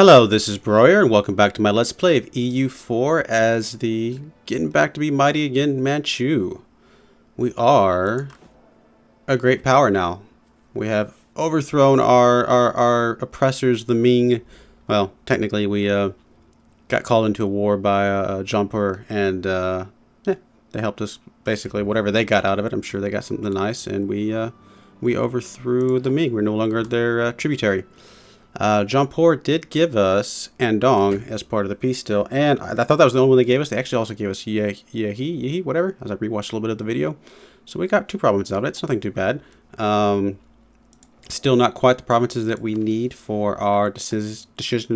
Hello, this is Broyer, and welcome back to my Let's Play of EU4 as the getting back to be mighty again Manchu. We are a great power now. We have overthrown our oppressors, the Ming. Well, technically we got called into a war by Jianzhou, and they helped us basically whatever they got out of it. I'm sure they got something nice, and we overthrew the Ming. We're no longer their tributary. Jianzhou did give us Andong as part of the peace deal, and I thought that was the only one they gave us. They actually also gave us Yehi, whatever, as I rewatched a little bit of the video. So we got 2 provinces out of it. It's nothing too bad. Still not quite the provinces that we need for our decision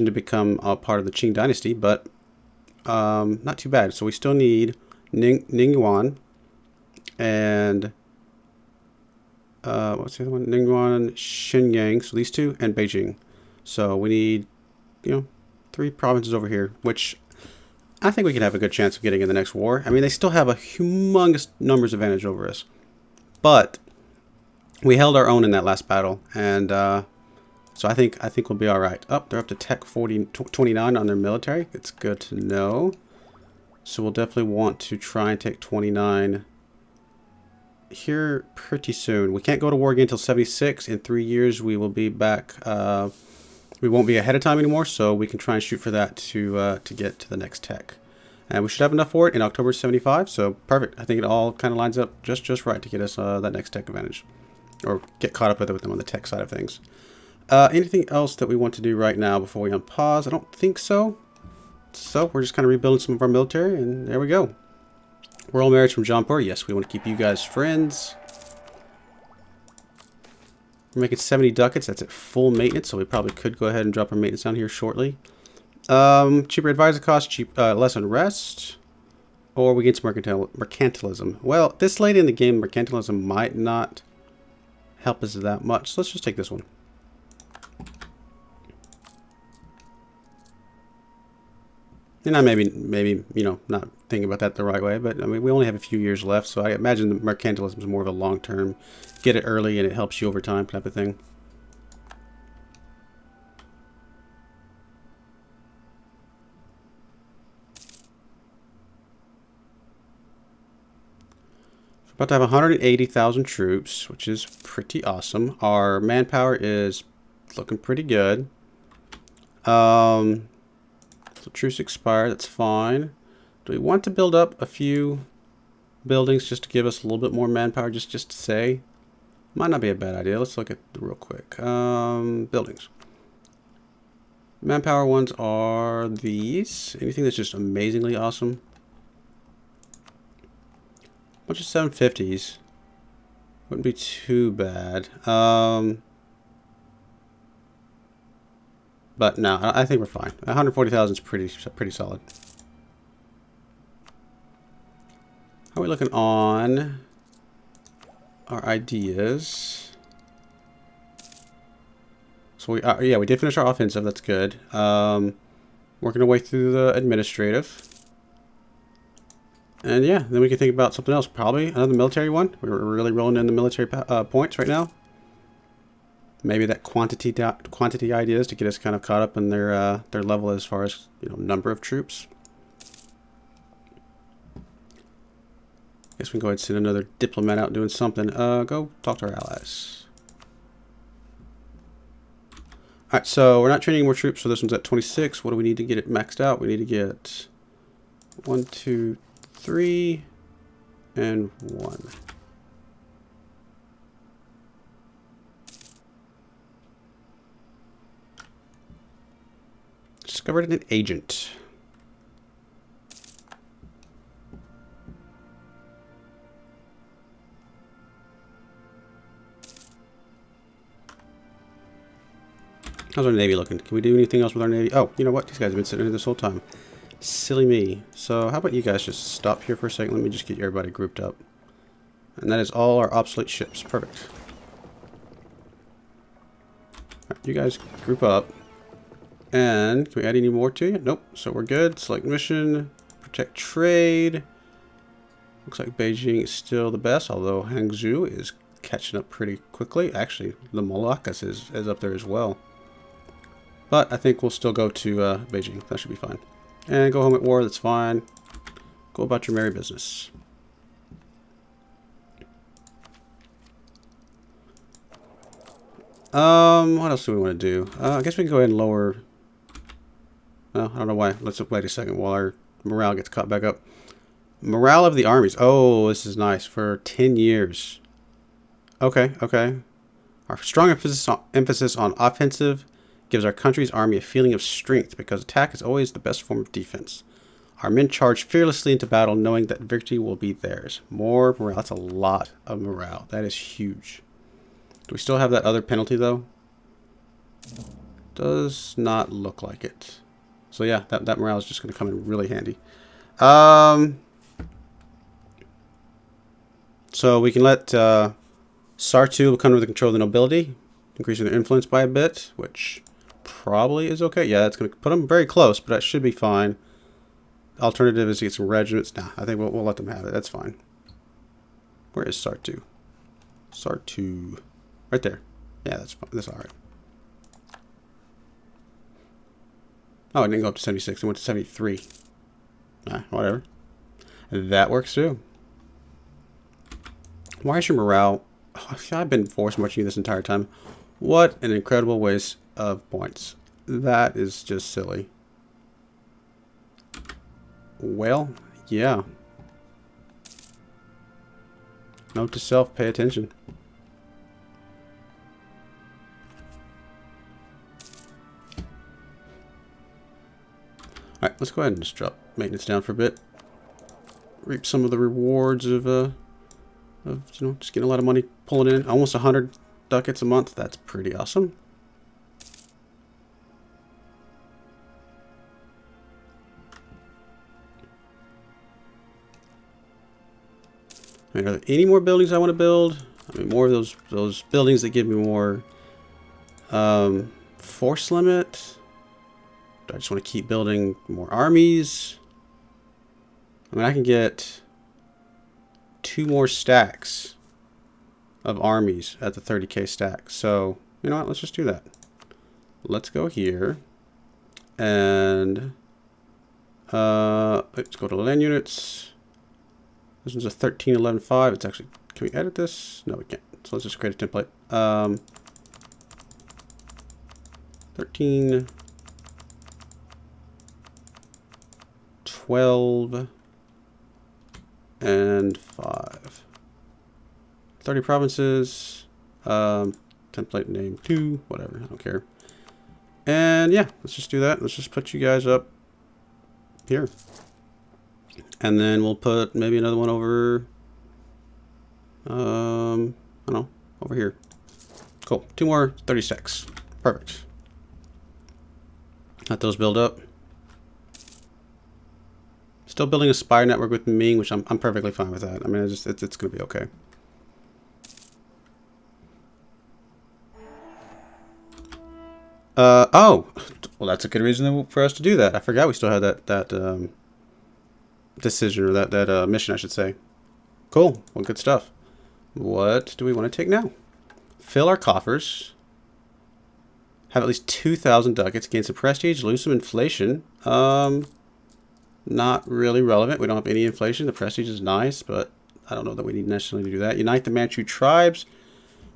to become a part of the Qing dynasty, but not too bad. So we still need Ningyuan and what's the other one? Ningguan, Shenyang. So these 2 and Beijing. So we need, 3 provinces over here, which I think we can have a good chance of getting in the next war. I mean, they still have a humongous numbers advantage over us, but we held our own in that last battle, and so I think we'll be all right. Oh, they're up to Tech 29 on their military. It's good to know. So we'll definitely want to try and take 29 here pretty soon. We can't go to war again until 76. In 3 years we will be back. We won't be ahead of time anymore, so we can try and shoot for that to get to the next tech, and we should have enough for it in October 75. So perfect. I think it all kind of lines up just right to get us that next tech advantage, or get caught up with them on the tech side of things. Anything else that we want to do right now before we unpause? I don't think so. So we're just kind of rebuilding some of our military, and there we go. Royal marriage from Jaipur. Yes, we want to keep you guys friends. We're making 70 ducats. That's at full maintenance, so we probably could go ahead and drop our maintenance down here shortly. Cheaper advisor cost, less unrest, or we get some mercantilism. Well, this late in the game, mercantilism might not help us that much. So let's just take this one. And I maybe not thinking about that the right way, but I mean, we only have a few years left, so I imagine the mercantilism is more of a long-term, get it early and it helps you over time type of thing. We're about to have 180,000 troops, which is pretty awesome. Our manpower is looking pretty good. So truce expired, that's fine. Do we want to build up a few buildings just to give us a little bit more manpower, just to say? Might not be a bad idea. Let's look at real quick. Buildings. Manpower ones are these. Anything that's just amazingly awesome? Bunch of 750s. Wouldn't be too bad. But no, I think we're fine. 140,000 is pretty solid. How are we looking on our ideas? So we did finish our offensive. That's good. Working our way through the administrative. And yeah, then we can think about something else. Probably another military one. We're really rolling in the military points right now. Maybe that quantity ideas to get us kind of caught up in their level as far as number of troops. Guess we can go ahead and send another diplomat out doing something. Go talk to our allies. All right, so we're not training any more troops, so this one's at 26. What do we need to get it maxed out? We need to get 1, 2, 3, and 1. Discovered an agent. How's our Navy looking? Can we do anything else with our Navy? Oh, you know what? These guys have been sitting here this whole time. Silly me. So how about you guys just stop here for a second? Let me just get everybody grouped up. And that is all our obsolete ships. Perfect. All right, you guys group up. And can we add any more to you? Nope. So we're good. Select mission. Protect trade. Looks like Beijing is still the best, although Hangzhou is catching up pretty quickly. Actually, the Moluccas is up there as well. But I think we'll still go to Beijing. That should be fine. And go home at war. That's fine. Go about your merry business. What else do we want to do? I guess we can go ahead and lower... Oh, I don't know why. Let's wait a second while our morale gets caught back up. Morale of the armies. Oh, this is nice. For 10 years. Okay, okay. Our strong emphasis on offensive gives our country's army a feeling of strength because attack is always the best form of defense. Our men charge fearlessly into battle knowing that victory will be theirs. More morale. That's a lot of morale. That is huge. Do we still have that other penalty though? Does not look like it. So yeah, that morale is just going to come in really handy. So we can let Sartu come under the control of the nobility, increasing their influence by a bit, which probably is okay. Yeah, that's going to put them very close, but that should be fine. Alternative is to get some regiments. Nah, I think we'll let them have it. That's fine. Where is Sartu? Sartu. Right there. Yeah, that's fine. That's all right. Oh, it didn't go up to 76. It went to 73. Nah, whatever. That works too. Why is your morale... Oh, I've been force marching you this entire time. What an incredible waste of points. That is just silly. Well, yeah. Note to self, pay attention. Alright, let's go ahead and just drop maintenance down for a bit. Reap some of the rewards of you know, just getting a lot of money pulling in. Almost 100 ducats a month. That's pretty awesome. I mean, are there any more buildings I want to build? I mean, more of those buildings that give me more force limit. Do I just want to keep building more armies? I mean, I can get 2 more stacks of armies at the 30k stack. So, you know what? Let's just do that. Let's go here. And let's go to land units. This one's a 13.11.5. It's actually... Can we edit this? No, we can't. So let's just create a template. 13... 12... and 5. 30 provinces. Template name 2. Whatever. I don't care. And yeah, let's just do that. Let's just put you guys up here. And then we'll put maybe another one over, I don't know, over here. Cool. 2 more 30 stacks. Perfect. Let those build up. Still building a spire network with Ming, which I'm perfectly fine with that. I mean, it's going to be okay. Oh, well, that's a good reason for us to do that. I forgot we still had that decision, or that mission, I should say. Cool. Well, good stuff. What do we want to take now? Fill our coffers. Have at least 2,000 ducats. Gain some prestige. Lose some inflation. Not really relevant. We don't have any inflation. The prestige is nice, but I don't know that we need necessarily to do that. Unite the Manchu tribes.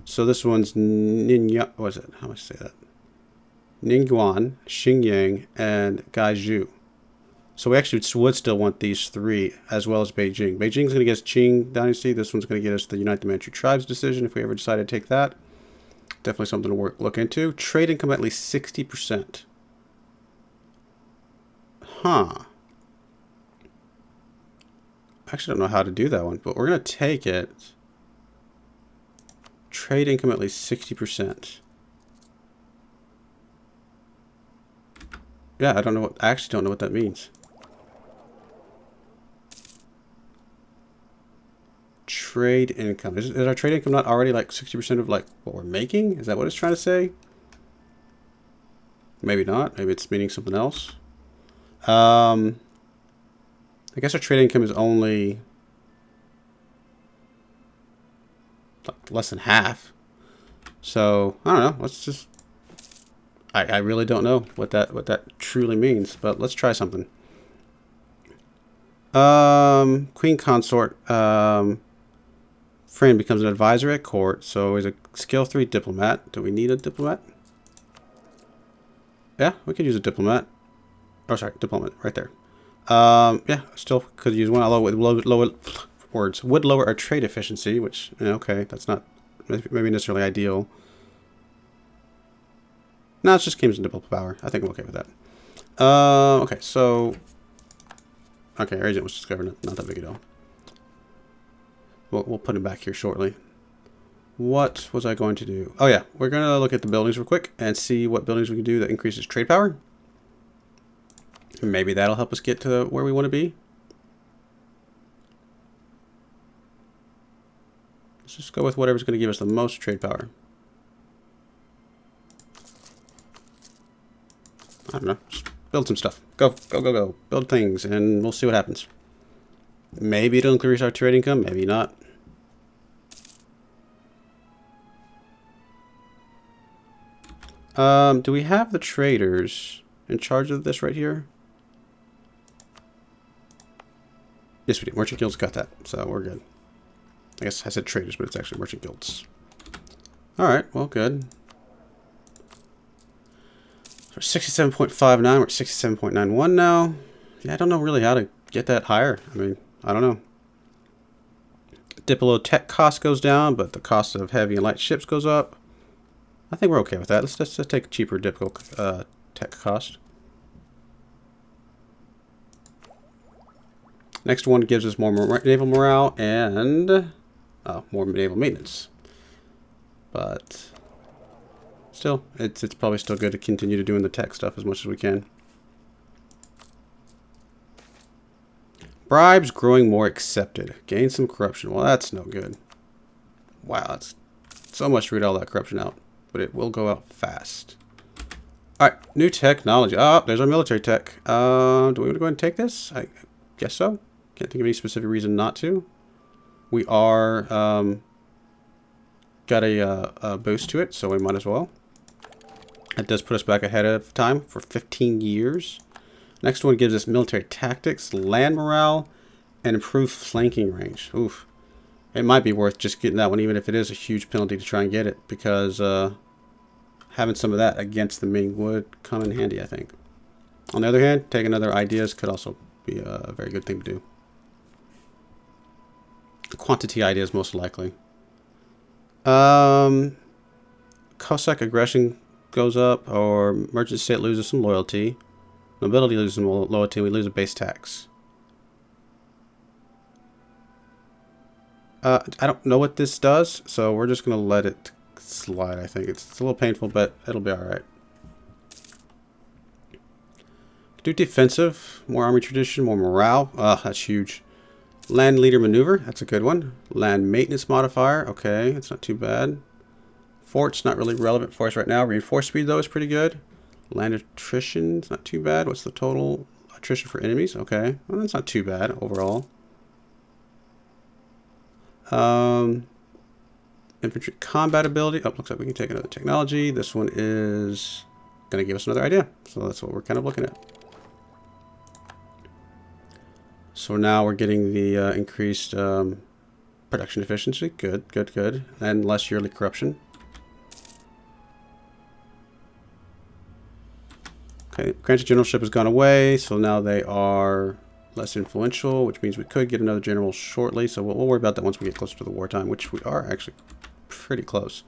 So this one's Ninya. What is it? How do I say that? Ningguan, Xinjiang, and Gaizhou. So we actually would still want these 3, as well as Beijing. Beijing's going to get us Qing Dynasty. This one's going to get us the Unite the Manchu Tribes decision if we ever decide to take that. Definitely something to look into. Trade income at least 60%. Huh. I actually don't know how to do that one, but we're going to take it. Trade income at least 60%. Yeah, I actually don't know what that means. Trade income. Is our trade income not already like 60% of like what we're making? Is that what it's trying to say? Maybe not. Maybe it's meaning something else. I guess our trade income is only like less than half. So, I don't know. Let's just I really don't know what that truly means, but let's try something. Queen consort. Friend becomes an advisor at court, so he's a skill 3 diplomat. Do we need a diplomat? Yeah, we could use a diplomat. Oh, sorry, diplomat right there. Yeah, still could use one. Although would lower our trade efficiency, which okay, that's not maybe necessarily ideal. No, it's just games and diplomat power. I think I'm okay with that. Okay, so okay, our agent was discovered. Not that big a deal. We'll put him back here shortly. What was I going to do? Oh yeah, we're gonna look at the buildings real quick and see what buildings we can do that increases trade power. Maybe that'll help us get to where we want to be. Let's just go with whatever's going to give us the most trade power. I don't know. Just build some stuff. Go, go, go, go. Build things, and we'll see what happens. Maybe it'll increase our trade income. Maybe not. Do we have the traders in charge of this right here? Yes, we do. Merchant guilds got that, so we're good. I guess I said traders, but it's actually merchant guilds. Alright, well, good. So 67.59, we're at 67.91 now. Yeah, I don't know really how to get that higher. I mean, I don't know. Diplo tech cost goes down, but the cost of heavy and light ships goes up. I think we're okay with that. Let's just take a cheaper Diplo tech cost. Next one gives us more naval morale and more naval maintenance. But still, it's probably still good to continue to doing the tech stuff as much as we can. Bribes growing more accepted. Gain some corruption. Well, that's no good. Wow, that's so much to read all that corruption out. But it will go out fast. Alright, new technology. Oh, there's our military tech. Do we want to go ahead and take this? I guess so. Can't think of any specific reason not to. We are got a boost to it, so we might as well. It does put us back ahead of time for 15 years. Next one gives us military tactics, land morale, and improved flanking range. Oof. It might be worth just getting that one, even if it is a huge penalty to try and get it, because having some of that against the Ming would come in handy, I think. On the other hand, taking other ideas could also be a very good thing to do. Quantity ideas, most likely. Cossack aggression goes up, or merchant state loses some loyalty. Nobility loses some loyalty, we lose a base tax. I don't know what this does, so we're just going to let it slide, I think. It's a little painful, but it'll be alright. Do defensive, more army tradition, more morale. That's huge. Land leader maneuver, that's a good one. Land maintenance modifier, okay, that's not too bad. Fort's not really relevant for us right now. Reinforce speed, though, is pretty good. Land attrition, it's not too bad. What's the total attrition for enemies? Okay, well, that's not too bad overall. Infantry combat ability. Oh, looks like we can take another technology. This one is going to give us another idea. So that's what we're kind of looking at. So now we're getting the increased production efficiency. Good, good, good. And less yearly corruption. Okay, granted generalship has gone away, so now they are less influential, which means we could get another general shortly. So we'll worry about that once we get closer to the wartime, which we are actually pretty close.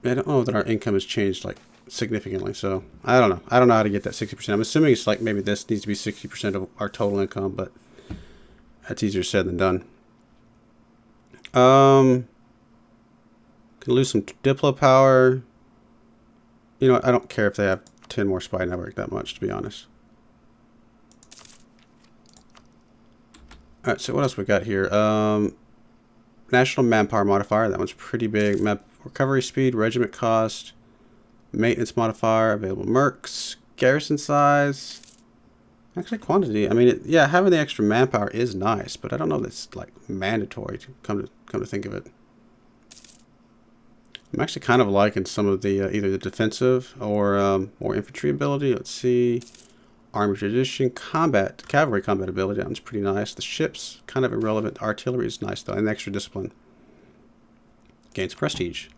I don't know that our income has changed like significantly, so I don't know. I don't know how to get that 60%. I'm assuming it's like maybe this needs to be 60% of our total income, but that's easier said than done. Can lose some Diplo power. You know what? I don't care if they have 10 more spy network that much, to be honest. Alright, so what else we got here? National manpower modifier. That one's pretty big. Map recovery speed, regiment cost, maintenance modifier, available mercs, garrison size. Actually, quantity. I mean, yeah, having the extra manpower is nice, but I don't know if it's like mandatory to come to think of it. I'm actually kind of liking some of the either the defensive or infantry ability. Let's see. Army tradition, combat, cavalry combat ability. That one's pretty nice. The ships, kind of irrelevant. Artillery is nice though, and extra discipline. Gains prestige.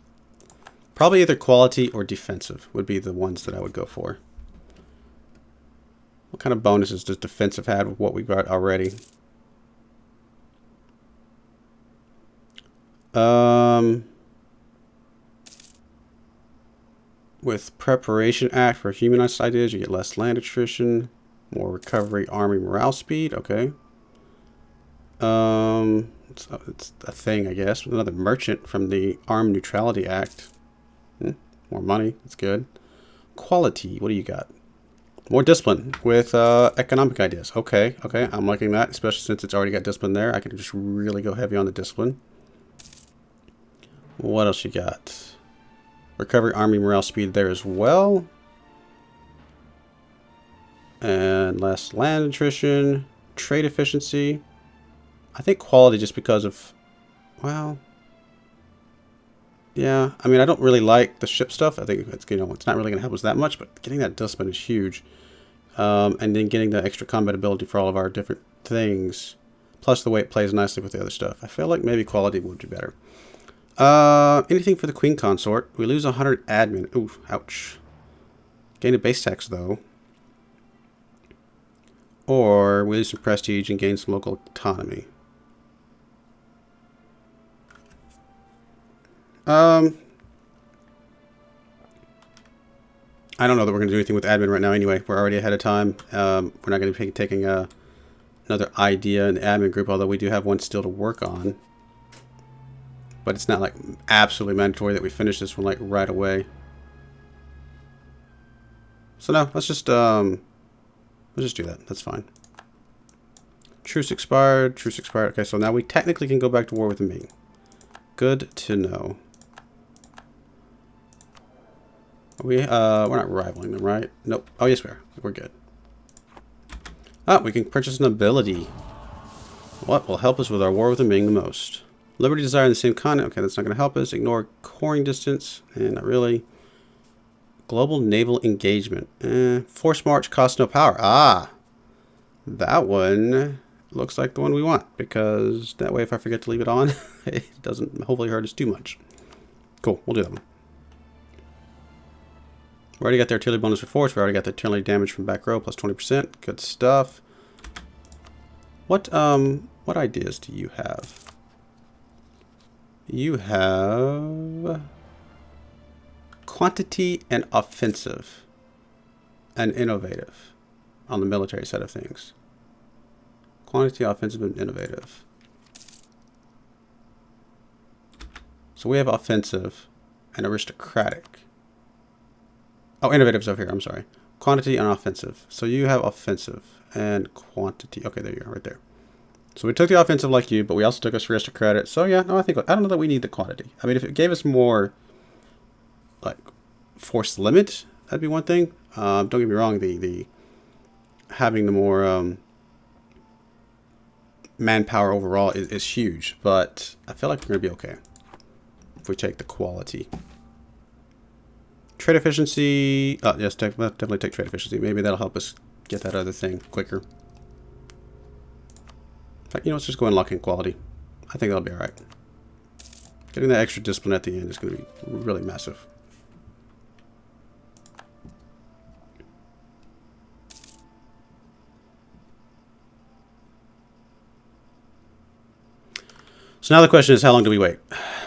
Probably either quality or defensive would be the ones that I would go for. What kind of bonuses does defensive have with what we've got already? With Preparation Act for humanized ideas, you get less land attrition, more recovery, army morale speed. Okay. It's a thing, I guess. Another merchant from the Armed Neutrality Act. More money. That's good. Quality. What do you got? More discipline with economic ideas. Okay. Okay. I'm liking that, especially since it's already got discipline there. I can just really go heavy on the discipline. What else you got? Recovery army morale speed there as well. And less land attrition. Trade efficiency. I think quality just because of, well, yeah. I mean, I don't really like the ship stuff. I think it's, it's not really going to help us that much, but getting that discipline is huge. And then getting the extra combat ability for all of our different things. Plus the way it plays nicely with the other stuff. I feel like maybe quality would be better. Anything for the Queen Consort. We lose 100 admin. Ooh, ouch. Gain a base tax, though. Or we lose some prestige and gain some local autonomy. I don't know that we're going to do anything with admin right now anyway. We're already ahead of time. We're not going to be taking another idea in the admin group, although we do have one still to work on. But it's not like absolutely mandatory that we finish this one like right away. So no, let's just do that. That's fine. Truce expired. Truce expired. Okay, so now we technically can go back to war with the Ming. Good to know. We're not rivaling them, right? Nope. Oh yes, we are. We're good. Ah, we can purchase an ability. What will help us with our war with the Ming the most? Liberty desire in the same continent. Okay, that's not going to help us. Ignore coring distance. And not really. Global naval engagement. Force march costs no power. Ah, that one looks like the one we want, because that way if I forget to leave it on, it doesn't hopefully hurt us too much. Cool, we'll do that one. We already got the artillery bonus for force. We already got the artillery damage from back row plus 20%. Good stuff. What ideas do you have? You have quantity and offensive and innovative on the military side of things. Quantity, offensive, and innovative. So we have offensive and aristocratic. Oh, innovative's over here. I'm sorry. Quantity and offensive. So you have offensive and quantity. Okay, there you are, right there. So we took the offensive like you, but we also took us aristocratic. So yeah, no, I don't know that we need the quantity. I mean, if it gave us more, like, force limit, that'd be one thing. Don't get me wrong. The having the more manpower overall is huge, but I feel like we're gonna be okay if we take the quality. Trade efficiency. Yes, definitely take trade efficiency. Maybe that'll help us get that other thing quicker. In fact, let's just go and lock in quality. I think that'll be alright. Getting that extra discipline at the end is going to be really massive. So now the question is, how long do we wait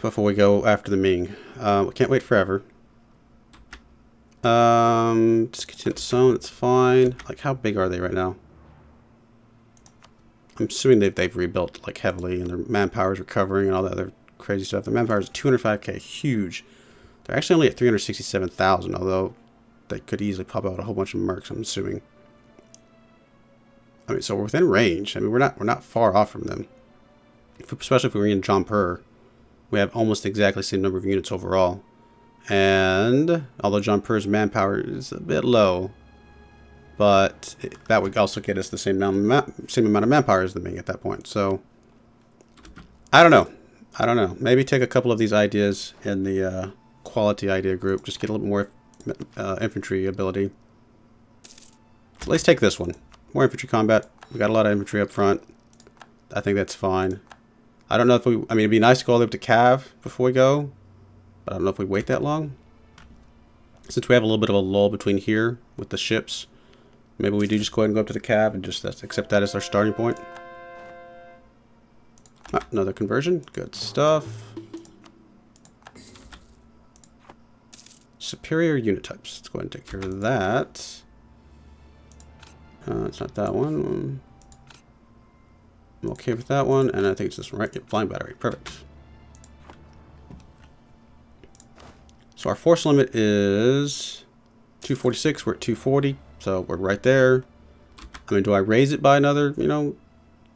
before we go after the Ming? We can't wait forever. Discontent zone, it's fine. Like, how big are they right now? I'm assuming they've rebuilt, like, heavily, and their manpower is recovering and all that other crazy stuff. Their manpower is 205k, huge. They're actually only at 367,000, although they could easily pop out a whole bunch of mercs, I'm assuming. I mean, so we're within range. I mean, we're not far off from them. Especially if we were in Jianzhou, we have almost exactly the same number of units overall. And although Jianzhou's manpower is a bit low, but that would also get us the same amount of manpower as the Ming at that point. So I don't know. Maybe take a couple of these ideas in the quality idea group. Just get a little more infantry ability. So let's take this one. More infantry combat. We got a lot of infantry up front. I think that's fine. I don't know if we... I mean, it'd be nice to go all the way up to Cav before we go. But I don't know if we wait that long. Since we have a little bit of a lull between here with the ships, maybe we do just go ahead and go up to the Cav and just accept that as our starting point. Ah, another conversion. Good stuff. Superior unit types. Let's go ahead and take care of that. It's not that one. I'm okay with that one, and I think it's this one, right? Yep, flying battery. Perfect. So our force limit is 246. We're at 240, so we're right there. I mean, do I raise it by another,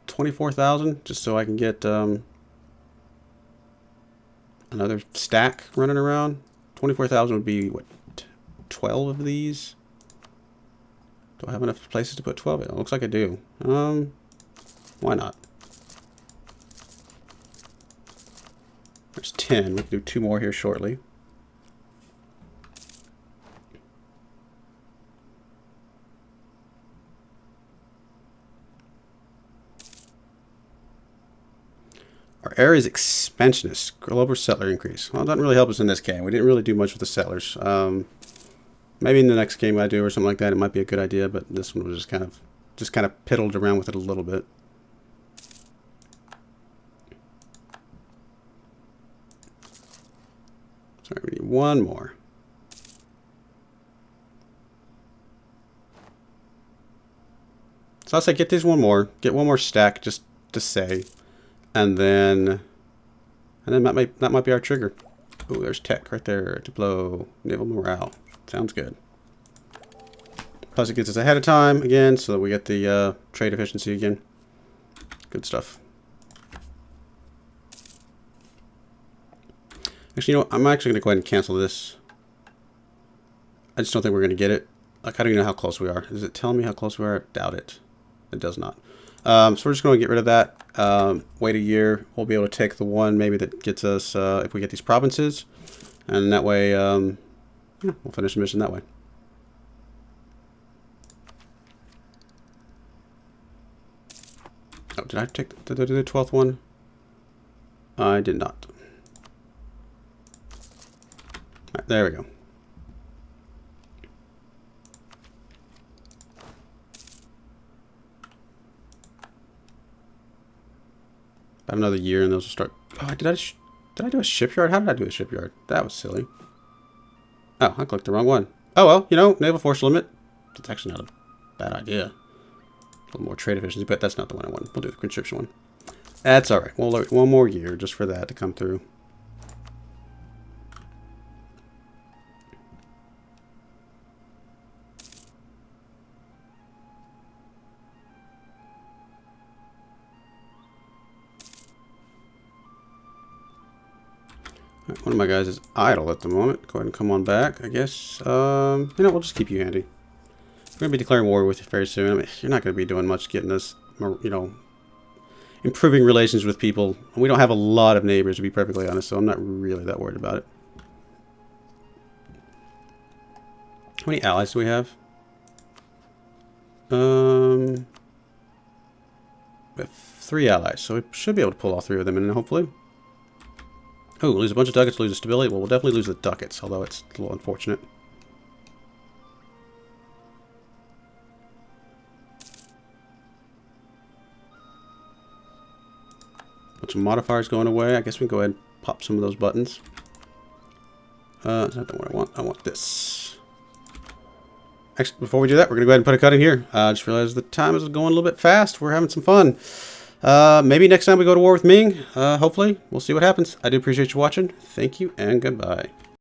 24,000 just so I can get another stack running around? 24,000 would be, what, 12 of these? Do I have enough places to put 12 in? It looks like I do. Why not? There's 10. We can do 2 more here shortly. Our area is expansionist. Global settler increase. Well, it doesn't really help us in this game. We didn't really do much with the settlers. Maybe in the next game I do or something like that, it might be a good idea. But this one was just kind of piddled around with it a little bit. Sorry, we need one more. So I'll say get this one more. Get one more stack just to say. And then that might be our trigger. Oh, there's tech right there to blow. Naval morale. Sounds good. Plus it gets us ahead of time again, so that we get the trade efficiency again. Good stuff. Actually, you know what? I'm actually going to go ahead and cancel this. I just don't think we're going to get it. Like, I don't even know how close we are. Does it tell me how close we are? I doubt it. It does not. So we're just going to get rid of that. Wait a year. We'll be able to take the one maybe that gets us, if we get these provinces. And that way, yeah, we'll finish the mission that way. Oh, did I do the 12th one? I did not. All right, there we go. I have another year and those will start. Oh, did I do a shipyard? How did I do a shipyard? That was silly. Oh, I clicked the wrong one. Oh well, naval force limit. It's actually not a bad idea. A little more trade efficiency, but that's not the one I want. We'll do the conscription one. That's all right. We'll wait one more year just for that to come through. One of my guys is idle at the moment. Go ahead and come on back, I guess. We'll just keep you handy. We're going to be declaring war with you very soon. I mean, you're not going to be doing much getting us, improving relations with people. We don't have a lot of neighbors, to be perfectly honest, so I'm not really that worried about it. How many allies do we have? We have 3 allies, so we should be able to pull all 3 of them in, hopefully. Oh, lose a bunch of ducats, lose a stability. Well, we'll definitely lose the ducats, although it's a little unfortunate. Bunch of modifiers going away. I guess we can go ahead and pop some of those buttons. That's not the one I want. I want this. Actually, before we do that, we're going to go ahead and put a cut in here. I just realized the time is going a little bit fast. We're having some fun. Maybe next time we go to war with Ming, hopefully. We'll see what happens. I do appreciate you watching. Thank you, and goodbye.